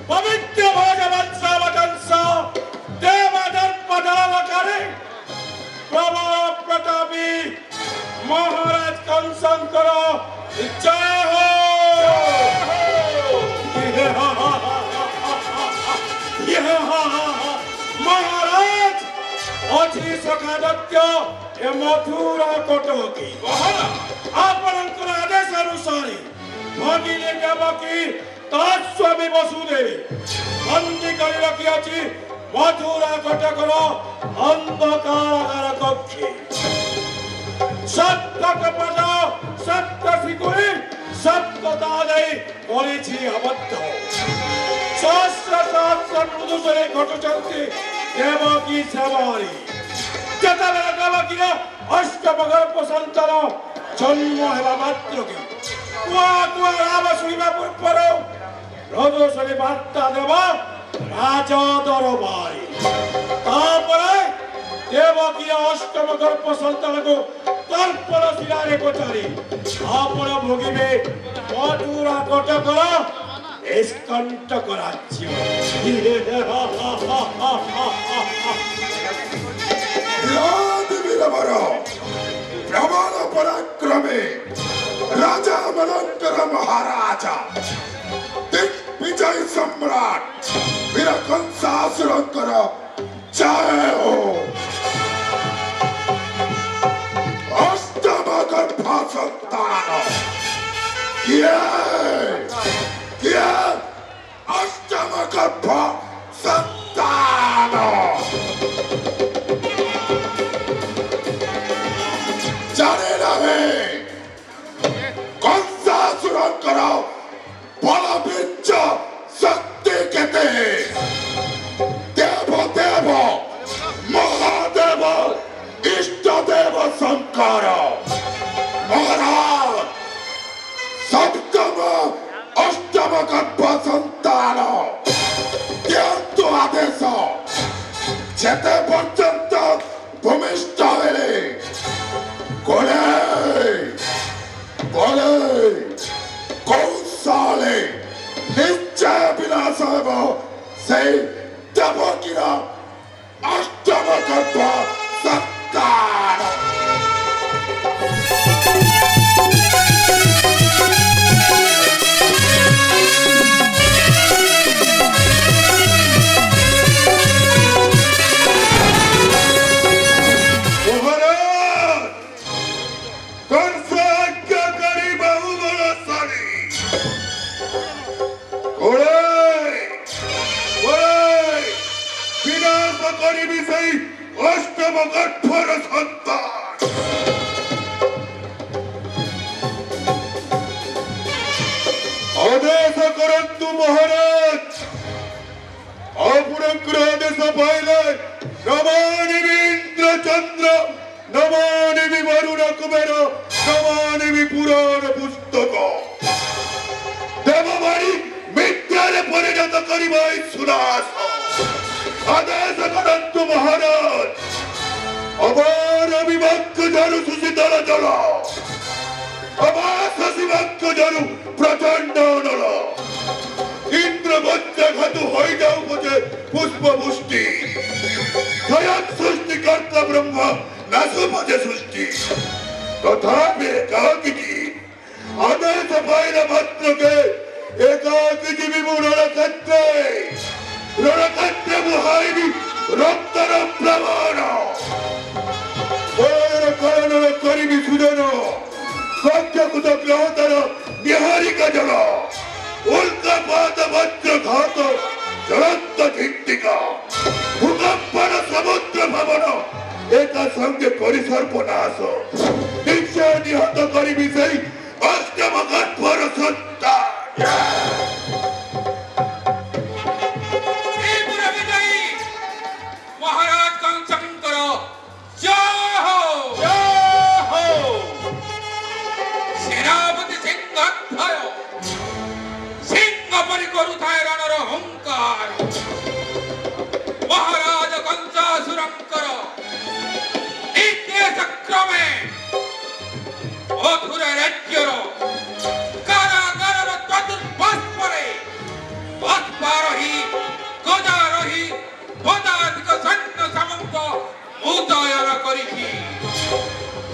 पवित्र भोजवंश वचंस देवदर्पदालकारे प्रबल प्रतापी महाराज कंसंकर जय हो। महाराज अति सखादत्य ए मथुरा कटकी आपणकर आदेश अनुसार भगिनी देवकी स्वामी वसुदेव बंदी कर रखी अच्छी मथुरा कटकर अंधकार कक्षे सत्य कपट सत्य शिकुरी सत्यता करेछि अबद्ध सहस्र सहस्र प्रदूषणे घटुचंती देवकी सेवारी जेतेबेले देवकीर अष्टमगर्भ संतान जन्म हेबा मात्रके कुआ कुआ राम शुणिबा पूर्वर रजस्वली बार्ता देव राजा दरबारी तापरे देवकीर अष्टमगर्भ संतान को तर्पण शिलारे कोचारी आपण भोगिबे मथुरा कटकर स्कंटक राज्य प्रबल पराक्रमे राजा मनंतर महाराजा दिग्विजय सम्राट वीर कंसासुरंकर जय हो। अष्टम गर्भ संतान अष्टम गर्भ संतान जाने रहे कंसासुरंकर बलबीज शक्ति केते देव देव महादेव इष्ट देव शंकर महाराज सप्तम अष्टम गर्भ संतान दियंतु आदेश जेते पर्यंत भूमिष्ठ हेले कोले कोले कौशले निश्चय विनाश हेबो सेई देवकीर अष्टम गर्भ संतान। अष्टम गर्भ संतान आदेश करंतु महाराज आपणकर आदेश पाइले नमामि इंद्र चंद्र नमामि वरुण कुबेर नमामि पुराण पुस्तक देववाणी मिथ्यारे परिणत करिबा सुनास आदेश करंतु महाराज अबार अभिभक्त जरु सुशीतल जल अबार शशिभक्त जरु प्रचंड नल इंद्र वज्रघातु होई जाऊ पछे पुष्प पुष्टि स्वयं सृष्टिकर्ता ब्रह्म नासु पछे सृष्टि तथापि एकाकी आदेश पाइला मात्र के एकाकी जीवी रणक्षेत्र मुहाइबी रक्तर प्रमाण कारण करीबी सुदन सत्यकुत ग्रहतर निहारिका जल उल्कापात वज्र घात ज्वलंत झिट्टिका भूकंपन समुद्र भवन एक संगे करि सर्पनाश निश्चय निहत करीबी सेई अष्टम गर्भर संतान। महाराज कंसासुरंकर निर्देश क्रमे मुतयन करिछि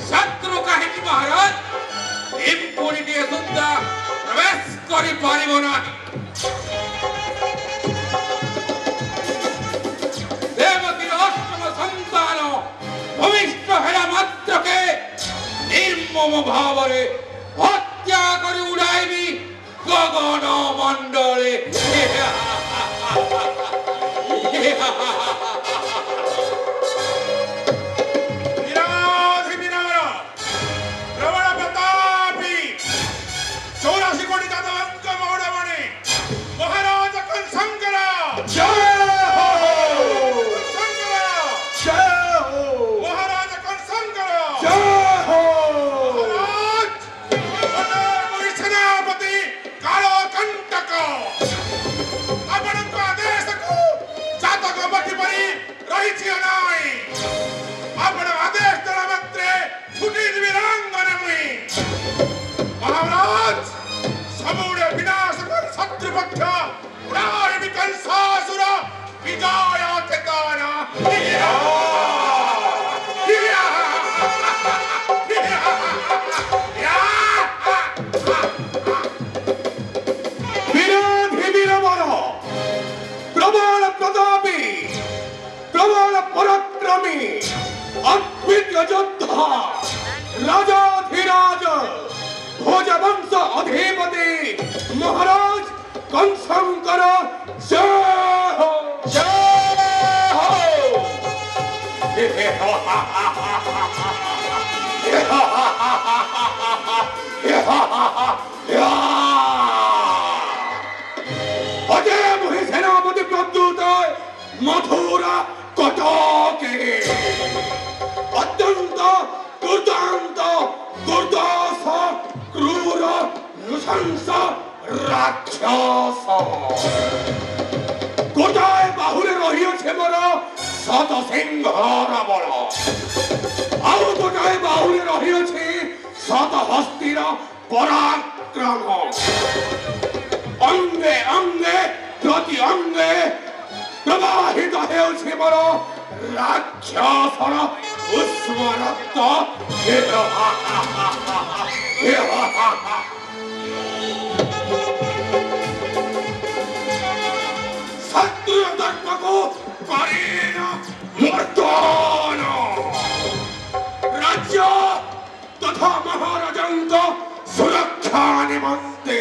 शत्रु काहिकी महाराज एम्पुनिटे सुद्धा प्रवेश करि पारिबो नाही देवकी अष्टम संतान भविष्य हेला मात्र के निर्मम भावरे हत्या करि उड़ाइबी गगन मंडले अद्वितीय योद्धा राजाधिराज भोजवंश अधिपति महाराज कंसंकर जय हो जय हो अजय मुहि सेनापति प्रद्युत मथुरा कटके अत्यंत दुर्दांत दुर्दश क्रूर नृशंस राक्षस गोटाए बाहुरे रही मोर शत सिंहर बल आउ गोटाए बाहुरे रही शत हस्तीर पराक्रम अंगे अंगे प्रति अंगे प्रवाहित हेउछि मोर राक्षसर उष्म रक्त शत्रु दर्प को करेन मर्दन राज्य तथा महाराजंक सुरक्षा निमंते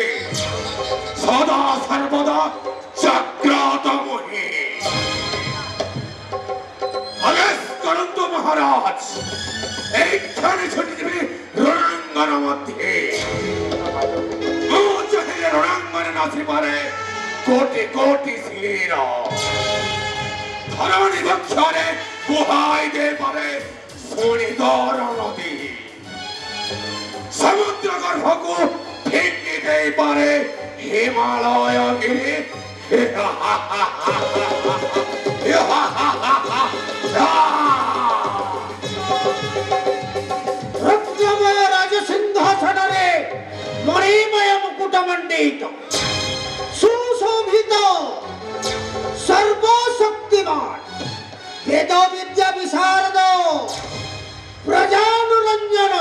सदा सर्वदा जाग्रत मुहि करंतु महाराज एक क्षण छुट्टी रणांगन मध्य चाहे रणांगन नासी पारे कोटि कोटि शीर धरणी वक्षरे गुहाई दे पारे सुनिदर नदी समुद्र गर्भ को फेंकी दे पारे हिमालय गिरी रत्नमय राजसिंहासनरे मणिमय मुकुटमंडित सुशोभित सर्वशक्तिमान वेद विद्या विशारद प्रजानुरंजन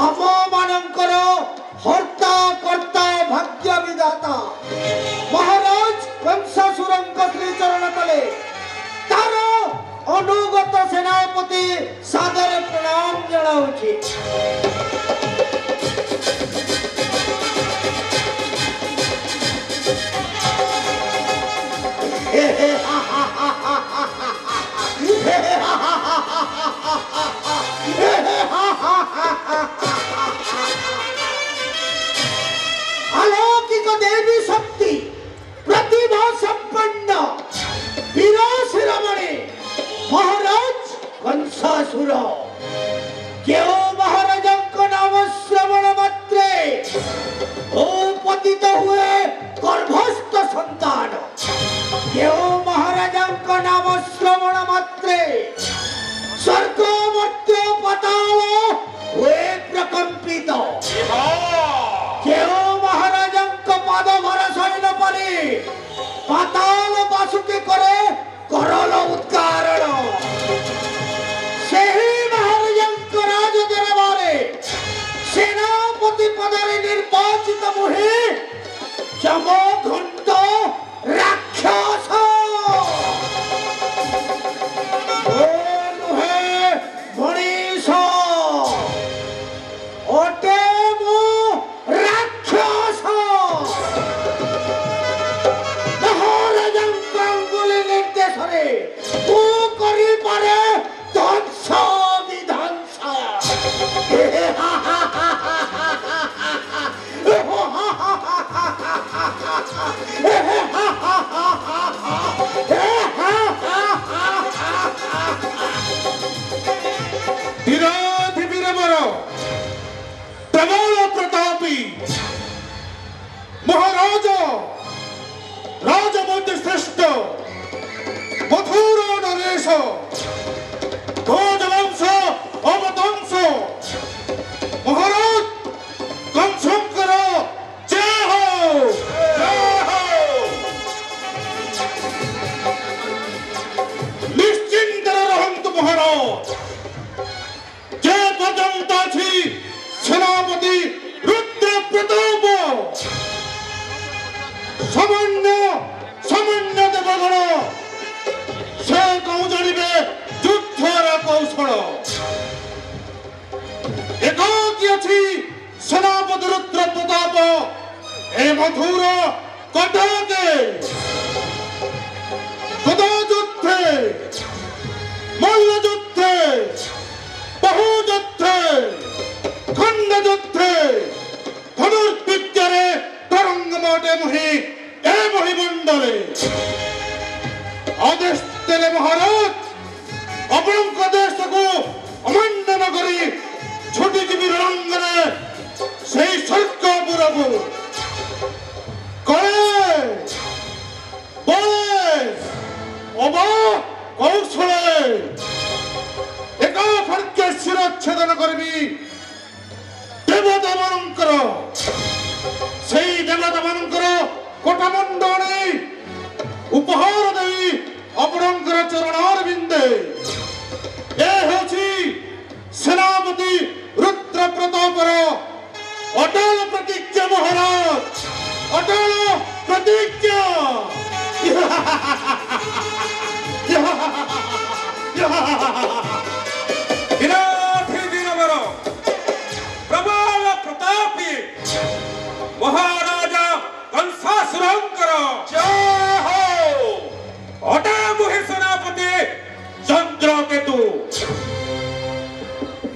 आम मानकर हर्ता कर्ता भाग्य विधाता महाराज कंसासुरंक श्री चरण तले तार अनुगत सेनापति सादर प्रणाम जणाउछि अलौकिक देवी शक्ति प्रतिभा संपन्न वीराशिरोमणि महाराज कंसासुर क्यों महाराजंक नाम श्रवण मात्रे पतित हुए गर्भस्थ संतान क्यों महाराजंक नाम श्रवण मात्रे स्वर्ग मर्त्य पाताल हुए प्रकंपित क्यों महाराजंक पाद भर शैल परी पाताल बासुकी करे करल उत्कारण যমঘণ্ট রাক্ষস ও নুহে মনীষ ওটে মু রাক্ষস মহারাজଙ୍କ অঙ্গুলি নির্দেশরে তু করি পারে ধ্বংস বিধ্বংস प्रबल प्रतापी महाराजा राजमूर्ति श्रेष्ठ मथुर नरेश भोजवंश अवतंश महाराज कंसंकर जय हो निश्चिंत रहंतु महाराज जय पर्यंत छी सेनापति रुद्र प्रताप सामान्य सामान्य देवगण से कौ जानिबे युद्धर कौशल एकाकी अछि सेनापति रुद्र प्रताप ए मथुर कटके गदा युद्धे मल्ल युद्धे बहु युद्धे खंड युद्धे धनुर्विद्यारे तरंग मोटे मुहि ए महिमंडले आदेश देले महाराज अपनक देश को अमान्य नगरी छोटी की रंगने सही स्वर्गपुरको कळे बळे अबा कौशले एका फर्के शिरच्छेदन करबी देवता मानकर सेई देवता मानकर कोटमंडली उपहार देवी अपनकर चरणार बिंदे ए होछि सेनापति रुद्र प्रतापर अटल प्रतिज्ञा महाराज अटल प्रतिज्ञा प्रबल प्रतापी महाराजा कंसासुरंकर जय हो अटे मुहि सेनापति चंद्रकेतु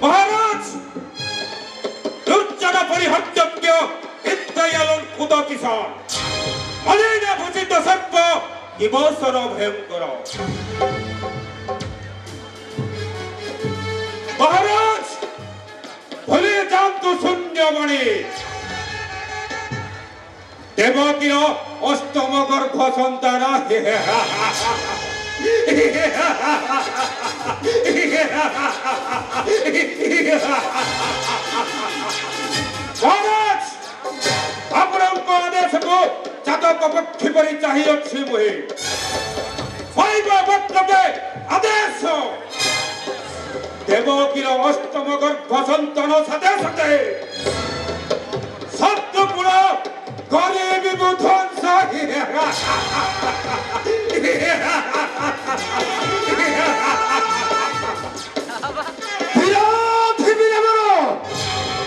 महाराज दुर्जन परिहर्तव्य हितयलन खुद किसान मलिन भूषित सर्प किबसर भयंकर महाराज भले जानतु शून्यमणि देवकीर अष्टम गर्भ संतान महाराज आपणक आदेश को जातक पक्षी परि चाहिए अछि मुहि के आदेश देवकीर अष्टम गर्भ संतान सते सते सत्यपुर गरीबी बुध्वंस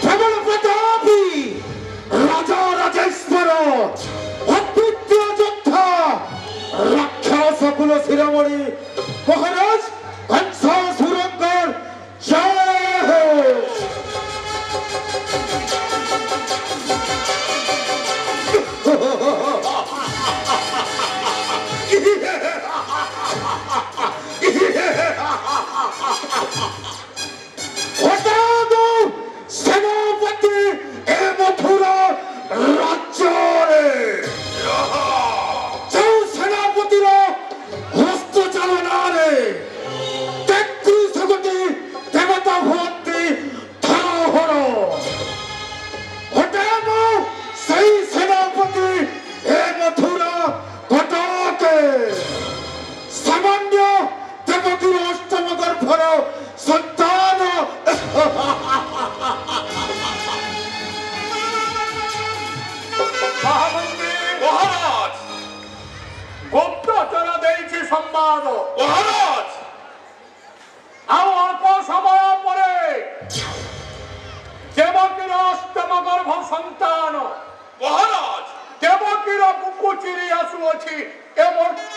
प्रबल प्रतापी राजा राजेश्वर अद्वितीय योद्धा राक्षस कुल शिरोमणि महाराज कंसासुरंकर जय हो सेनापति ए मथुरा राज्य जो सेनापतिर हस्त चालना तेत्रिश कोटी देवता भवती धरोहर हटे सही सेनापति ए मथुरा कटके सामान्य देवकीर अष्टम गर्भर ଚିରି ଆସୁଅଛି ଏ ମର୍ତ୍ତ୍ୟ